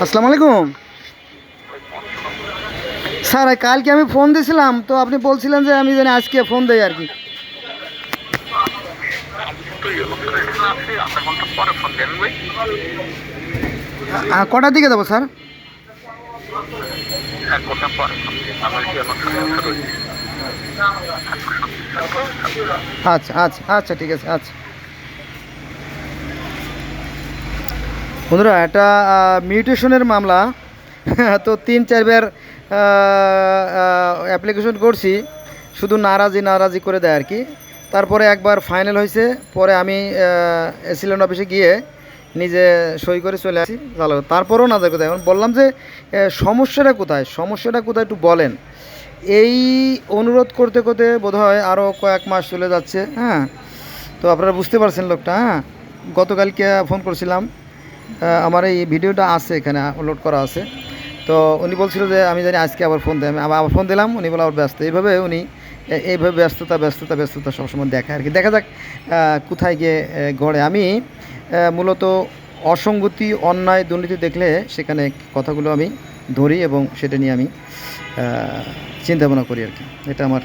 আসসালামু আলাইকুম স্যার। কালকে আমি ফোন দিয়েছিলাম, তো আপনি বলছিলেন যে আমি জানি আজকে ফোন দেই আর কি। কটার দিকে দেবো স্যার? আচ্ছা আচ্ছা আচ্ছা, ঠিক আছে। আচ্ছা বন্ধুরা, এটা মিউটেশনের মামলা। তো 3-4 বার অ্যাপ্লিকেশন করছি, শুধু নারাজি নারাজি করে দেয় আর কি। তারপরে একবার ফাইনাল হয়েছে, পরে আমি এসিল্যান্ড অফিসে গিয়ে নিজে সই করে চলে আসি। ভালো, তারপরেও না দেখো, এখন বললাম যে সমস্যাটা কোথায়, সমস্যাটা কোথায় একটু বলেন। এই অনুরোধ করতে করতে বোধহয় আরও কয়েক মাস চলে যাচ্ছে। হ্যাঁ, তো আপনারা বুঝতে পারছেন লোকটা। হ্যাঁ, গতকালকে ফোন করছিলাম, আমার এই ভিডিওটা আছে, এখানে আপলোড করা আছে। তো উনি বলছিল যে আমি জানি আজকে আবার ফোন দেয়, আমি আবার ফোন দিলাম, উনি বলে আবার ব্যস্ত। এইভাবে উনি এইভাবে ব্যস্ততা ব্যস্ততা ব্যস্ততা সবসময় দেখায় আর কি। দেখা যাক কোথায় গিয়ে গড়ে। আমি মূলত অসঙ্গতি, অন্যায়, দুর্নীতি দেখলে সেখানে কথাগুলো আমি ধরি এবং সেটা নিয়ে আমি চিন্তা ভাবনা করি আর কি। এটা আমার